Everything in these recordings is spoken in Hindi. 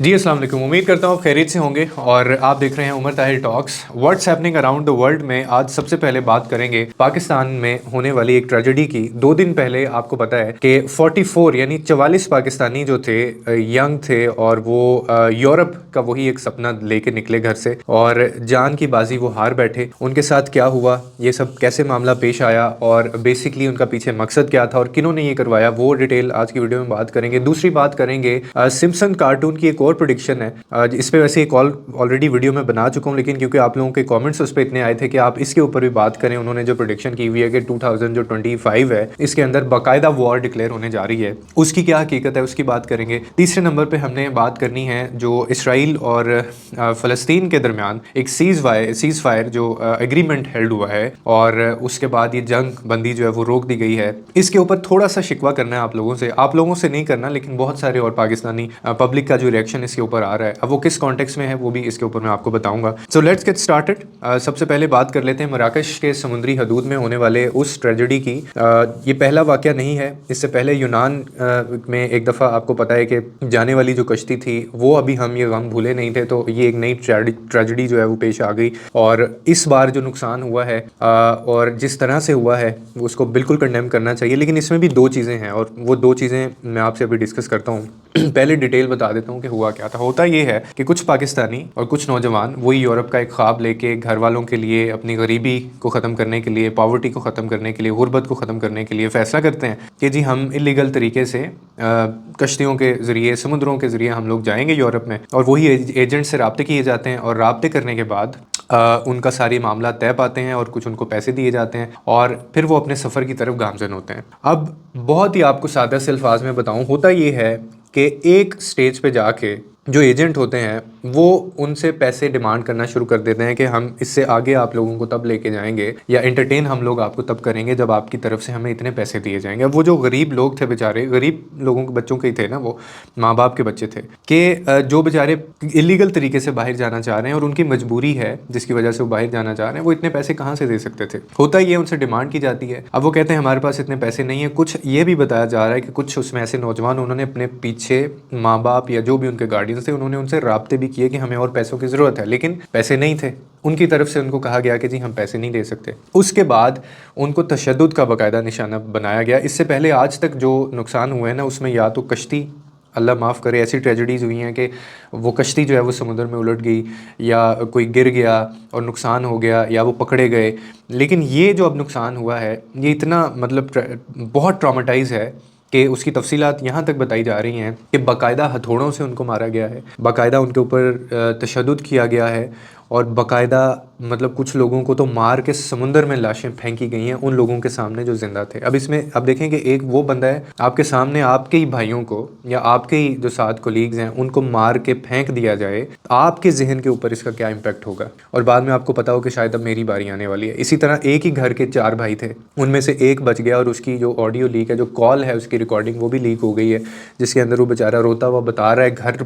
जी अस्सलाम वालेकुम। उम्मीद करता हूँ आप खैरियत से होंगे और आप देख रहे हैं Umar Tahir talks. What's happening around the world में आज सबसे पहले बात करेंगे पाकिस्तान में होने वाली एक ट्रेजेडी की। 2 दिन पहले आपको पता है कि 44 यानी 44 पाकिस्तानी जो थे यंग थे और वो यूरोप का वही एक सपना लेके निकले घर से और जान की बाजी वो हार बैठे। उनके साथ क्या हुआ, ये सब कैसे मामला पेश आया और बेसिकली उनका पीछे मकसद क्या था और किन्होंने ये करवाया, वो डिटेल आज की वीडियो में बात करेंगे। दूसरी बात करेंगे सिम्पसन कार्टून की एक और प्रेडिक्शन है। इस पे वैसे एक ऑलरेडी वीडियो में बना चुका हूँ, लेकिन क्योंकि आप लोगों के कमेंट्स उस पर इतने आए थे कि आप इसके ऊपर भी बात करें। उन्होंने जो प्रेडिक्शन की हुई है कि 2025 है, इसके अंदर बाकायदा वॉर डिक्लेयर होने जा रही है, उसकी क्या हकीकत है उसकी बात करेंगे। तीसरे नंबर पे हमने बात करनी है जो इसराइल और फ़लस्तीन के दरमियान एक सीज़ फायर जो एग्रीमेंट हेल्ड हुआ है और उसके बाद ये जंग बंदी जो है वो रोक दी गई है। इसके ऊपर थोड़ा सा शिकवा करना है आप लोगों से नहीं करना, लेकिन बहुत सारे और पाकिस्तानी पब्लिक का जो रिएक्शन इसके ऊपर आ रहा है, अब वो किस कॉन्टेक्स्ट में है वो भी इसके ऊपर मैं आपको बताऊंगा। So let's get started. सबसे पहले बात कर लेते हैं मराकश के समुद्री हदूद में होने वाले उस ट्रेजेडी की। ये पहला वाकया नहीं है, इससे पहले यूनान में एक दफ़ा आपको पता है कि जाने वाली जो कश्ती थी वो अभी हम ये गम भूले नहीं थे, तो ये एक नई ट्रेजेडी जो है वो पेश आ गई। और इस बार जो नुकसान हुआ है और जिस तरह से हुआ है वो उसको बिल्कुल कंडेम करना चाहिए, लेकिन इसमें भी दो चीज़ें हैं और वो दो चीज़ें मैं आपसे अभी डिस्कस करता हूँ। पहले डिटेल बता देता हूँ कि हुआ क्या था। होता ये है कि कुछ पाकिस्तानी और कुछ नौजवान वही यूरोप का एक ख्वाब लेके घर वालों के लिए, अपनी गरीबी को ख़त्म करने के लिए, पॉवर्टी को ख़त्म करने के लिए, गुर्बत को ख़त्म करने के लिए फ़ैसला करते हैं कि जी हम इलीगल तरीके से कश्तियों के ज़रिए, समुद्रों के ज़रिए हम लोग जाएंगे यूरोप में। और वही एजेंट से रब्ते किए जाते हैं और रब्ते करने के बाद उनका सारी मामला तय पाते हैं और कुछ उनको पैसे दिए जाते हैं और फिर वो अपने सफ़र की तरफ गामजन होते हैं। अब बहुत ही आपको सादा से अल्फाज में बताऊँ, होता ये है कि एक स्टेज पे जाके जो एजेंट होते हैं वो उनसे पैसे डिमांड करना शुरू कर देते हैं कि हम इससे आगे आप लोगों को तब लेके जाएंगे या एंटरटेन हम लोग आपको तब करेंगे जब आपकी तरफ से हमें इतने पैसे दिए जाएंगे। अब वो जो गरीब लोग थे, बेचारे गरीब लोगों के बच्चों के ही थे ना, वो माँ बाप के बच्चे थे कि जो बेचारे इलीगल तरीके से बाहर जाना चाह रहे हैं और उनकी मजबूरी है जिसकी वजह से वो बाहर जाना चाह रहे हैं, वो इतने पैसे कहाँ से दे सकते थे। होता ये उनसे डिमांड की जाती है। अब वो कहते हैं हमारे पास इतने पैसे नहीं है। कुछ ये भी बताया जा रहा है कि कुछ उसमें ऐसे नौजवान उन्होंने अपने पीछे माँ बाप या जो भी उनके गार्डियंस थे उन्होंने उनसे राब्ते भी किए कि हमें और पैसों की ज़रूरत है, लेकिन पैसे नहीं थे। उनकी तरफ से उनको कहा गया कि जी हम पैसे नहीं दे सकते। उसके बाद उनको तशद्दुद का बाकायदा निशाना बनाया गया। इससे पहले आज तक जो नुकसान हुए हैं ना, उसमें या तो कश्ती, अल्लाह माफ़ करे, ऐसी ट्रेजेडीज़ हुई हैं कि वो कश्ती जो है वो समुद्र में उलट गई या कोई गिर गया और नुकसान हो गया या वो पकड़े गए। लेकिन ये जो अब नुकसान हुआ है ये इतना मतलब बहुत ट्रॉमेटाइज़ है कि उसकी तफसीलात यहाँ तक बताई जा रही हैं कि बाकायदा हथौड़ों से उनको मारा गया है, बाकायदा उनके ऊपर तशद्दुद किया गया है और बाकायदा मतलब कुछ लोगों को तो मार के समुंदर में लाशें फेंकी गई हैं उन लोगों के सामने जो ज़िंदा थे। अब इसमें अब देखें कि एक वो बंदा है आपके सामने, आपके ही भाइयों को या आपके ही जो साथ कोलीग्स हैं उनको मार के फेंक दिया जाए, आपके जहन के ऊपर इसका क्या इम्पैक्ट होगा। और बाद में आपको पता हो कि शायद अब मेरी बारी आने वाली है। इसी तरह एक ही घर के 4 भाई थे, उनमें से एक बच गया और उसकी जो ऑडियो लीक है, जो कॉल है उसकी रिकॉर्डिंग वो भी लीक हो गई है, जिसके अंदर वो बेचारा रोता हुआ बता रहा है, घर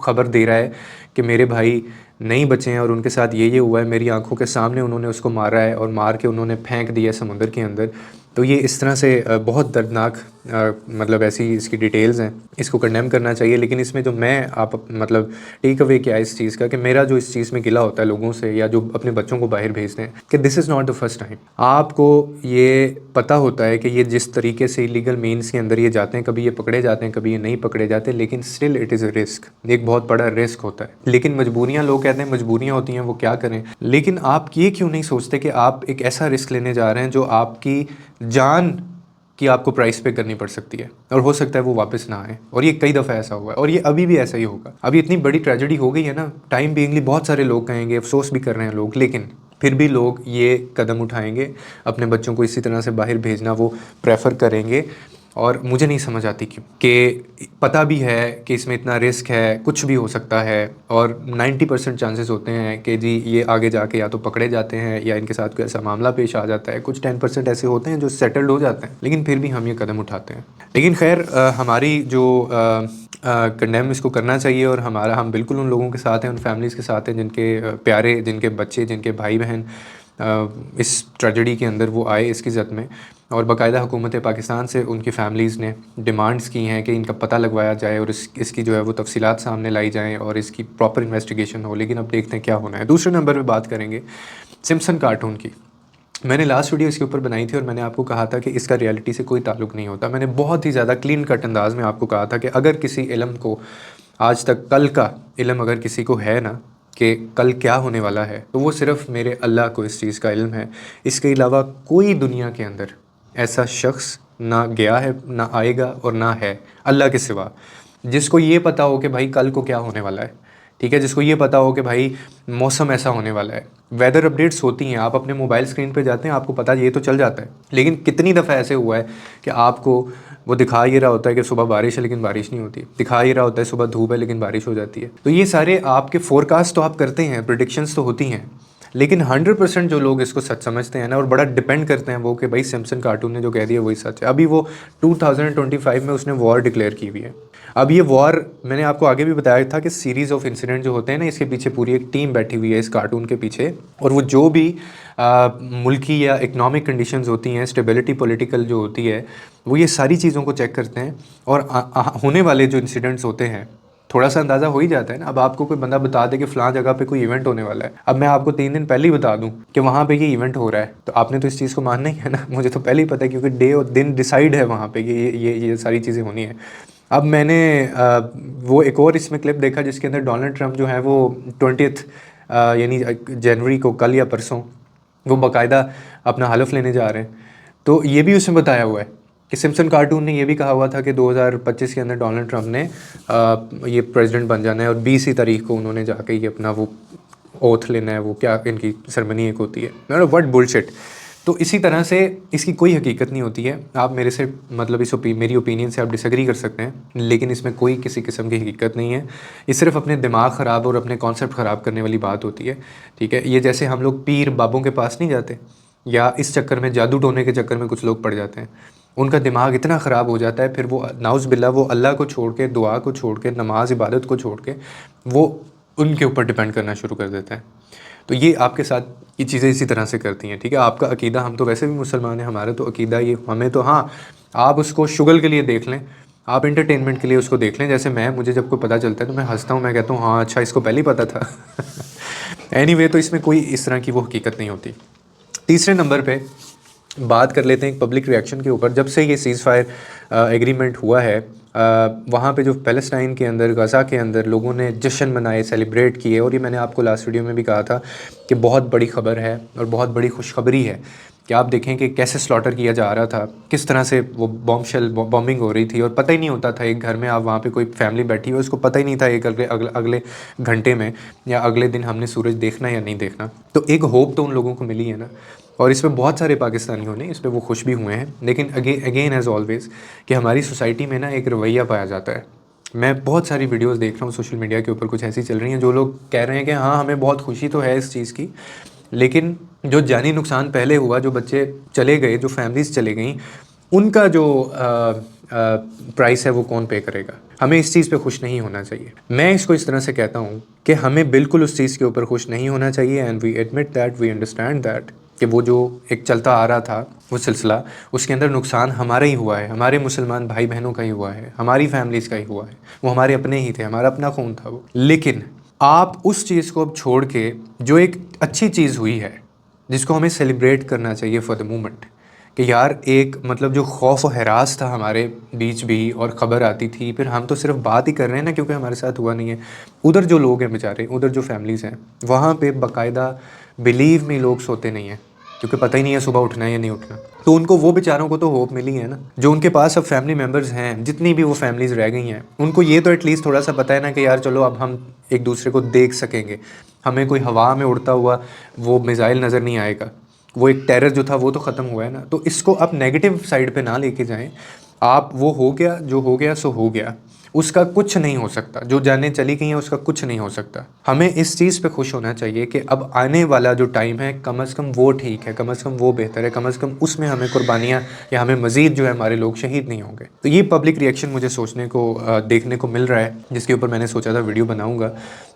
खबर दे रहा है कि मेरे भाई नहीं बचे हैं और उनके साथ ये हुआ है, मेरी आंखों के सामने उन्होंने उसको मारा है और मार के उन्होंने फेंक दिया समुद्र के अंदर। तो ये इस तरह से बहुत दर्दनाक मतलब ऐसी इसकी डिटेल्स हैं, इसको कंडेम करना चाहिए। लेकिन इसमें जो मैं आप मतलब टेक अवे क्या है इस चीज़ का, कि मेरा जो इस चीज़ में गिला होता है लोगों से या जो अपने बच्चों को बाहर भेजते हैं, कि this is not the first time. आपको ये पता होता है कि ये जिस तरीके से इलीगल मीन्स के अंदर ये जाते हैं, कभी ये पकड़े जाते हैं कभी ये नहीं पकड़े जाते, लेकिन still it is a risk, एक बहुत बड़ा रिस्क होता है। लेकिन मजबूरियाँ, लोग कहते हैं मजबूरियाँ होती हैं वो क्या करें, लेकिन आप ये क्यों नहीं सोचते कि आप एक ऐसा रिस्क लेने जा रहे हैं जो आपकी जान कि आपको प्राइस पे करनी पड़ सकती है और हो सकता है वो वापस ना आए। और ये कई दफ़ा ऐसा हुआ है और ये अभी भी ऐसा ही होगा। अभी इतनी बड़ी ट्रेजेडी हो गई है ना, टाइम बीइंगली बहुत सारे लोग कहेंगे, अफसोस भी कर रहे हैं लोग, लेकिन फिर भी लोग ये कदम उठाएंगे, अपने बच्चों को इसी तरह से बाहर भेजना वो प्रेफर करेंगे। और मुझे नहीं समझ आती क्यों, कि पता भी है कि इसमें इतना रिस्क है, कुछ भी हो सकता है और 90% चांसेस होते हैं कि जी ये आगे जाके या तो पकड़े जाते हैं या इनके साथ कोई ऐसा मामला पेश आ जाता है। कुछ 10% ऐसे होते हैं जो सेटल्ड हो जाते हैं, लेकिन फिर भी हम ये कदम उठाते हैं। लेकिन खैर हमारी जो कंडेम इसको करना चाहिए और हम बिल्कुल उन लोगों के साथ हैं, उन फैमिलीज़ के साथ हैं जिनके प्यारे, जिनके बच्चे, जिनके भाई बहन इस ट्रेजेडी के अंदर वो आए इसकी ज़द में, और बाकायदा हुकूमत पाकिस्तान से उनकी फ़ैमिलीज़ ने डिमांड्स की हैं कि इनका पता लगवाया जाए और इसकी जो है वो तफसीलात सामने लाई जाएँ और इसकी प्रॉपर इन्वेस्टिगेशन हो। लेकिन अब देखते हैं क्या होना है। दूसरे नंबर पे बात करेंगे सिम्पसन कार्टून की। मैंने लास्ट वीडियो इसके ऊपर बनाई थी और मैंने आपको कहा था कि इसका रियलिटी से कोई ताल्लुक़ नहीं होता। मैंने बहुत ही ज़्यादा क्लीन कट अंदाज में आपको कहा था कि अगर किसी इल्म को आज तक कल का इल्म अगर किसी को है ना कि कल क्या होने वाला है, तो वो सिर्फ़ मेरे अल्लाह को इस चीज़ का इल्म है। इसके अलावा कोई दुनिया के अंदर ऐसा शख्स ना गया है, ना आएगा और ना है अल्लाह के सिवा, जिसको ये पता हो कि भाई कल को क्या होने वाला है। ठीक है, जिसको ये पता हो कि भाई मौसम ऐसा होने वाला है। वेदर अपडेट्स होती हैं, आप अपने मोबाइल स्क्रीन पे जाते हैं, आपको पता ये तो चल जाता है। लेकिन कितनी दफ़ा ऐसे हुआ है कि आपको वो दिखा ये रहा होता है कि सुबह बारिश है लेकिन बारिश नहीं होती, दिखा ये रहा होता है सुबह धूप है लेकिन बारिश हो जाती है। तो ये सारे आपके फोरकास्ट तो आप करते हैं, प्रेडिक्शंस तो होती हैं, लेकिन 100% जो लोग इसको सच समझते हैं ना और बड़ा डिपेंड करते हैं वो कि भाई सिम्पसन कार्टून ने जो कह दिया वही सच है। अभी वो 2025 में उसने वॉर डिक्लेयर की हुई है। अब ये वॉर मैंने आपको आगे भी बताया था कि सीरीज़ ऑफ इंसिडेंट जो होते हैं ना, इसके पीछे पूरी एक टीम बैठी हुई है इस कार्टून के पीछे, और वो जो भी मुल्की या इकनॉमिक कंडीशंस होती हैं, स्टेबिलिटी पॉलिटिकल जो होती है, वो ये सारी चीज़ों को चेक करते हैं और होने वाले जो इंसिडेंट्स होते हैं थोड़ा सा अंदाज़ा हो ही जाता है ना। अब आपको कोई बंदा बता दे कि फ़लाँ जगह पे कोई इवेंट होने वाला है, अब मैं आपको 3 दिन पहले ही बता दूं कि वहाँ पे ये इवेंट हो रहा है, तो आपने तो इस चीज़ को मानना ही है ना। मुझे तो पहले ही पता है क्योंकि डे और दिन डिसाइड है वहाँ पे कि ये सारी चीज़ें होनी है। अब मैंने वो एक और इसमें क्लिप देखा जिसके अंदर डोनाल्ड ट्रंप जो है वो 20th यानी जनवरी को, कल या परसों, वो बाकायदा अपना हलफ लेने जा रहे हैं। तो ये भी उसमें बताया हुआ है कि सिम्पसन कार्टून ने ये भी कहा हुआ था कि 2025 के अंदर डोनाल्ड ट्रंप ने ये प्रेसिडेंट बन जाना है, और 20 ही तारीख को उन्होंने जाके ये अपना वो ओथ लेना है, वो क्या इनकी सेरेमनी एक होती है, व्हाट बुलशिट। तो इसी तरह से इसकी कोई हकीकत नहीं होती है। आप मेरे से मतलब मेरी ओपिनियन से आप डिसएग्री कर सकते हैं, लेकिन इसमें कोई किसी किस्म की हकीकत नहीं है। ये सिर्फ अपने दिमाग ख़राब और अपने कॉन्सेप्ट ख़राब करने वाली बात होती है। ठीक है, ये जैसे हम लोग पीर बाबों के पास नहीं जाते, या इस चक्कर में जादू टोने के चक्कर में कुछ लोग पड़ जाते हैं, उनका दिमाग इतना ख़राब हो जाता है, फिर वो नाउज़ बिल्ला वो अल्लाह को छोड़ के, दुआ को छोड़ के, नमाज इबादत को छोड़ के वो उनके ऊपर डिपेंड करना शुरू कर देता है। तो ये आपके साथ ये चीज़ें इसी तरह से करती हैं। ठीक है, आपका अकीदा, हम तो वैसे भी मुसलमान हैं, हमारा तो अकीदा ये, हमें तो, हाँ आप उसको शुगल के लिए देख लें, आप इंटरटेनमेंट मुझे उसको देख लें। जैसे मुझे जब कोई पता चलता है तो मैं हंसता हूँ, मैं कहता हूँ हाँ अच्छा इसको पहले ही पता था। एनीवे, तो इसमें कोई इस तरह की वो हकीकत नहीं होती। तीसरे नंबर पे बात कर लेते हैं एक पब्लिक रिएक्शन के ऊपर। जब से ये सीज़ फायर एग्रीमेंट हुआ है, वहाँ पे जो पैलेस्टाइन के अंदर, गज़ा के अंदर लोगों ने जश्न मनाए, सेलिब्रेट किए, और ये मैंने आपको लास्ट वीडियो में भी कहा था कि बहुत बड़ी ख़बर है और बहुत बड़ी खुशखबरी है कि आप देखें कि कैसे स्लॉटर किया जा रहा था, किस तरह से वो बॉम्बिंग हो रही थी, और पता ही नहीं होता था एक घर में आप वहाँ पे कोई फैमिली बैठी हो, उसको पता ही नहीं था एक अगले घंटे में या अगले दिन हमने सूरज देखना या नहीं देखना। तो एक होप तो उन लोगों को मिली है ना, और इसमें बहुत सारे पाकिस्तानियों ने इस पर वो खुश भी हुए हैं। लेकिन अगेन एज़ ऑलवेज़ कि हमारी सोसाइटी में ना एक रवैया पाया जाता है। मैं बहुत सारी वीडियोस देख रहा हूँ सोशल मीडिया के ऊपर, कुछ ऐसी चल रही हैं जो लोग कह रहे हैं कि हाँ हमें बहुत खुशी तो है इस चीज़ की, लेकिन जो जानी नुकसान पहले हुआ, जो बच्चे चले गए, जो फैमिलीज़ चले गई, उनका जो प्राइस है वो कौन पे करेगा। हमें इस चीज़ पे खुश नहीं होना चाहिए। मैं इसको इस तरह से कहता हूँ कि हमें बिल्कुल उस चीज़ के ऊपर खुश नहीं होना चाहिए, and we admit that, we understand that कि वो जो एक चलता आ रहा था वो सिलसिला, उसके अंदर नुकसान हमारा ही हुआ है, हमारे मुसलमान भाई बहनों का ही हुआ है, हमारी फैमिलीज़ का ही हुआ है, वो हमारे अपने ही थे, हमारा अपना खून था वो। लेकिन आप उस चीज़ को अब छोड़ के, जो एक अच्छी चीज़ हुई है जिसको हमें सेलिब्रेट करना चाहिए फॉर द मोमेंट, कि यार एक मतलब जो खौफ और हरास था हमारे बीच भी, और ख़बर आती थी, फिर हम तो सिर्फ बात ही कर रहे हैं ना क्योंकि हमारे साथ हुआ नहीं है। उधर जो लोग हैं बेचारे, उधर जो फैमिलीज़ हैं, वहाँ पे बाकायदा बिलीव में लोग सोते नहीं हैं क्योंकि पता ही नहीं है सुबह उठना है या नहीं उठना। तो उनको, वो बेचारों को तो होप मिली है ना, जो उनके पास अब फैमिली मेम्बर्स हैं, जितनी भी वो फैमिलीज़ रह गई हैं, उनको ये तो एटलीस्ट थोड़ा सा पता है ना कि यार चलो अब हम एक दूसरे को देख सकेंगे, हमें कोई हवा में उड़ता हुआ वो मिसाइल नज़र नहीं आएगा, वो एक टेरर जो था वो तो ख़त्म हुआ है ना। तो इसको आप नेगेटिव साइड पे ना लेके जाएं। आप वो हो गया जो हो गया सो हो गया, उसका कुछ नहीं हो सकता, जो जानें चली गई हैं उसका कुछ नहीं हो सकता। हमें इस चीज़ पे खुश होना चाहिए कि अब आने वाला जो टाइम है कम अज़ कम वो ठीक है, कम अज़ कम वो बेहतर है, कम अज़ कम उसमें हमें कुर्बानियाँ या हमें मज़ीद जो है हमारे लोग शहीद नहीं होंगे। तो ये पब्लिक रिएक्शन मुझे सोचने को देखने को मिल रहा है, जिसके ऊपर मैंने सोचा था वीडियो बनाऊँगा।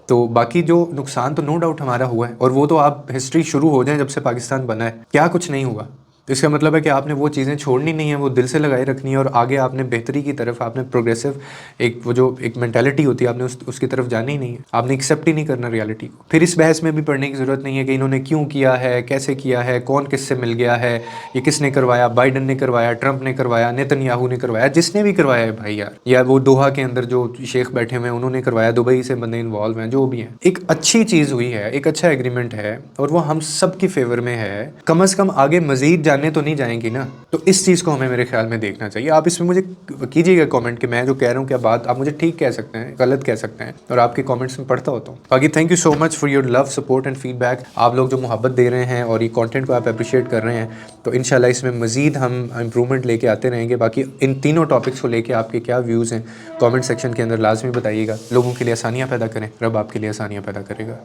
तो बाकी जो नुकसान तो नो डाउट हमारा हुआ है, और वो तो आप हिस्ट्री शुरू हो जाए जब से पाकिस्तान बना है, क्या कुछ नहीं हुआ। तो इसका मतलब है कि आपने वो चीज़ें छोड़नी नहीं है, वो दिल से लगाए रखनी है, और आगे आपने बेहतरी की तरफ, आपने प्रोग्रेसिव एक वो जो एक मेंटालिटी होती है आपने उसकी तरफ जानी ही नहीं है। आपने एक्सेप्ट ही नहीं करना रियलिटी को। फिर इस बहस में भी पढ़ने की ज़रूरत नहीं है कि इन्होंने क्यों किया है, कैसे किया है, कौन किससे मिल गया है, ये किसने करवाया, बाइडन ने करवाया, ट्रंप ने करवाया, नेतन्याहू ने करवाया, जिसने भी करवाया है भाई यार, या वो दोहा के अंदर जो शेख बैठे हुए हैं उन्होंने करवाया, दुबई से बंदे इन्वॉल्व हैं, जो भी हैं। एक अच्छी चीज़ हुई है, एक अच्छा एग्रीमेंट है, और वो हम सब की फेवर में है। कम अज़ कम आगे मज़ीद जाने तो नहीं जाएंगी ना। तो इस चीज़ को हमें मेरे ख्याल में देखना चाहिए। आप इसमें मुझे कीजिएगा कमेंट कि मैं जो कह रहा हूँ क्या बात आप मुझे ठीक कह सकते हैं, गलत कह सकते हैं, और आपके कमेंट्स में पढ़ता होता हूँ। बाकी thank you so much for your love, support and feedback. आप लोग जो मोहब्बत दे रहे हैं और ये कंटेंट को आप अप्रिशिएट कर रहे हैं, तो इंशाल्लाह इसमें मज़ीद हम इंप्रूवमेंट लेके आते रहेंगे। बाकी इन तीनों टॉपिक्स को लेके आपके क्या व्यूज़ हैं कमेंट सेक्शन के अंदर लाजमी बताइएगा। लोगों के लिए आसानियाँ पैदा करें, रब आपके लिए आसानियाँ पैदा करेगा।